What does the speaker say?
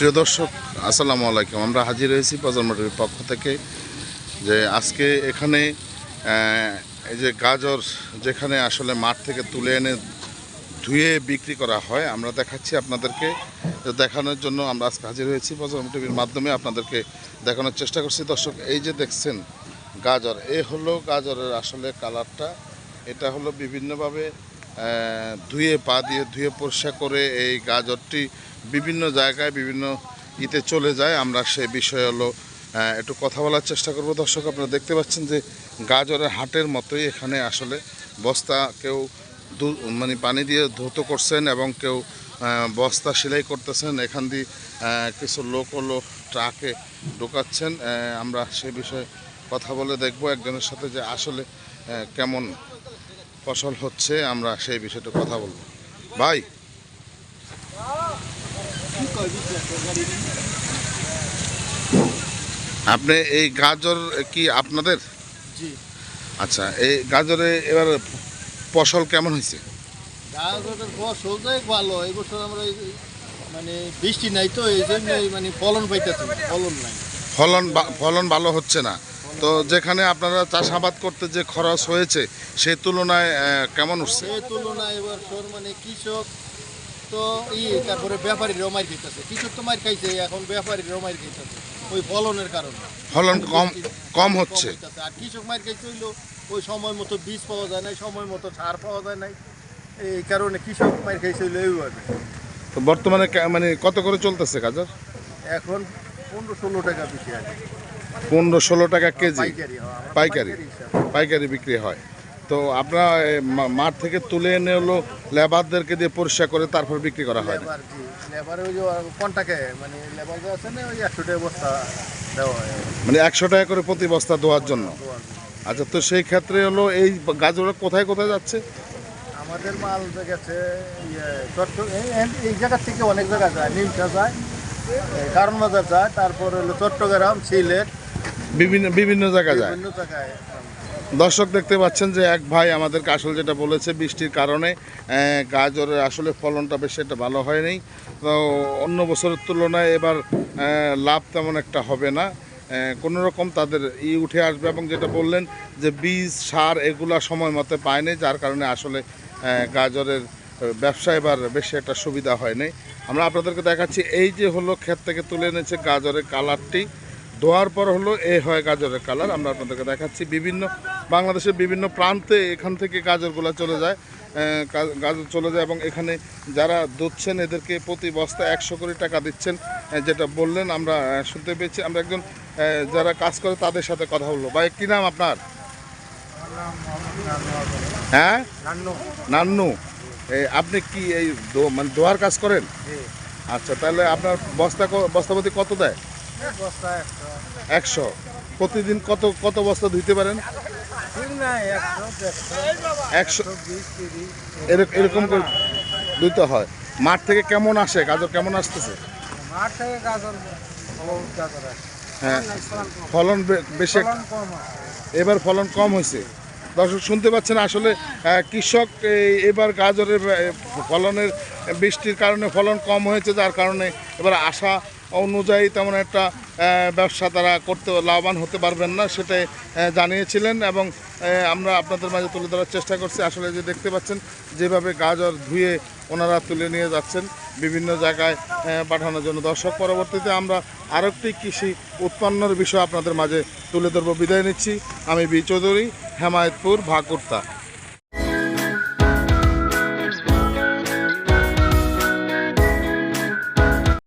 প্রিয় দর্শক, আসসালামু আলাইকুম। আমরা হাজির হয়েছি প্রজন্মটির পক্ষ থেকে যে আজকে এখানে এই যে গাজর যেখানে আসলে মাঠ থেকে তুলে এনে ধুয়ে বিক্রি করা হয়, আমরা দেখাচ্ছি আপনাদেরকে। দেখানোর জন্য আমরা আজকে হাজির হয়েছি প্রজন্ম টিভির মাধ্যমে আপনাদেরকে দেখানোর চেষ্টা করছি। দর্শক, এই যে দেখছেন গাজর, হলো গাজরের আসলে কালারটা। এটা হলো বিভিন্নভাবে ধুয়ে পা দিয়ে ধুয়ে পরিষ্কার করে এই গাজরটি বিভিন্ন জায়গায় বিভিন্ন চলে যায়। আমরা সে বিষয়ে হলো একটু কথা বলার চেষ্টা করব। দর্শক, আপনারা দেখতে পাচ্ছেন যে গাজরের হাটের মতোই এখানে আসলে বস্তা কেউ মানে পানি দিয়ে ধৌত করছেন এবং কেউ বস্তা সেলাই করতেছেন। এখান দিয়ে কিছু লোক হলো ট্রাকে ঢোকাচ্ছেন। আমরা সে বিষয়ে কথা বলে দেখব একজনের সাথে যে আসলে কেমন ফসল হচ্ছে। আমরা সেই বিষয়টা কথা বলবো। ভাই, আপনি এই গাজর কি আপনাদের? জি। আচ্ছা, এই গাজরে এবার ফসল কেমন হয়েছে? গাজরের ফসল তো ভালো। এই বছর আমরা মানে বৃষ্টি নাই তো, এই জন্যই মানে ফলন পাইতেছি, ফলন নাই। ফলন ভালো হচ্ছে না। তো যেখানে আপনারা চাষাবাদ করতে যে খরচ হয়েছে সেই তুলনায় কেমন উঠছে? সেই তুলনায় এবার মানে কৃষক তো তারপরে ব্যাপারীরাও মার খাইতেছে। কৃষক তো মার খাইছে, এখন ব্যাপারীরাও মার খাইতেছে ওই ফলনের কারণে। ফলন কম হচ্ছে। আর কৃষক মার খাইতে হইলো ওই সময় মতো বীজ পাওয়া যায় নাই, সময় মতো সার পাওয়া যায় নাই, এই কারণে কৃষক মার খাইছে হইলো এইভাবে। তো বর্তমানে মানে কত করে চলতেছে গাজর? এখন 15-16 টাকা বেশি আছে। 15-16 টাকা কেজি পাইকারি পাইকারি বিক্রি হয়। তো আপনারা মাঠ থেকে তুলে এনে হলো লেবারদেরকে দিয়ে পরিষ্কার করে তারপর বিক্রি করা হয়? লেবার ওই যে কন্টাকে মানে লেবার যে আছে না, ওই 100 টাকা বস্তা দেওয়া হয়, মানে 100 টাকা করে প্রতি বস্তা ধোয়ার জন্য। আচ্ছা, তো সেই ক্ষেত্রে হলো এই গাজরটা কোথায় কোথায় যাচ্ছে? আমাদের মাল গেছে এই জায়গা থেকে অনেক জায়গা যায়, নিমচা যায়, কারণ বাজার যায়, তারপর হলো চট্টগ্রাম, সিলেট, বিভিন্ন জায়গায় যায়। বিভিন্ন জায়গায়। দর্শক, দেখতে পাচ্ছেন যে এক ভাই আমাদেরকে আসলে যেটা বলেছে, বৃষ্টির কারণে গাজরের আসলে ফলনটা বেশি একটা ভালো হয়নি। তো অন্য বছরের তুলনায় এবার লাভ তেমন একটা হবে না, কোনো রকম তাদের উঠে আসবে। এবং যেটা বললেন যে বীজ সার এগুলা সময় মতো পায়নি, যার কারণে আসলে গাজরের ব্যবসা এবার বেশি একটা সুবিধা হয়নি। আমরা আপনাদেরকে দেখাচ্ছি, এই যে হলো ক্ষেত থেকে তুলে এনেছে গাজরের কালারটি, ধোয়ার পর হলো হয় গাজরের কালার। আমরা আপনাদেরকে দেখাচ্ছি বাংলাদেশের বিভিন্ন প্রান্তে এখান থেকে গাজরগুলো চলে যায়, গাজর চলে যায়। এবং এখানে যারা দুধছেন এদেরকে প্রতি বস্তা 100 করে টাকা দিচ্ছেন, যেটা বললেন আমরা শুনতে পেয়েছি। আমরা একজন যারা কাজ করে তাদের সাথে কথা বলবো। ভাই, কী নাম আপনার? হ্যাঁ, নান্নু। আপনি কি এই মানে দোয়ার কাজ করেন? আচ্ছা, তাহলে আপনার বস্তাপতি কত দেয়? 100। প্রতিদিন কত বস্তা ধুইতে পারেন? 100 এরকম করে ধুইতে হয়। মাঠ থেকে কেমন আসে গাজর, কেমন আসতেছে? হ্যাঁ, ফলন বেশি, এবার ফলন কম হয়েছে। দর্শক, শুনতে পাচ্ছেন আসলে কৃষক এবার গাজরের ফলনের বৃষ্টির কারণে ফলন কম হয়েছে, যার কারণে এবার আশা অনুযায়ী তেমন একটা ব্যবসা তারা করতে লাভবান হতে পারবেন না, সেটাই জানিয়েছিলেন। এবং আমরা আপনাদের মাঝে তুলে ধরার চেষ্টা করছি। আসলে যে দেখতে পাচ্ছেন যেভাবে গাজর ধুয়ে ওনারা তুলে নিয়ে যাচ্ছেন বিভিন্ন জায়গায় পাঠানোর জন্য। দর্শক, পরবর্তীতে আমরা আরও একটি কৃষি উৎপন্নর বিষয় আপনাদের মাঝে তুলে ধরবো। বিদায় নিচ্ছি। আমি বি চৌধুরী, হেমায়েতপুর, ভাকুর্তা।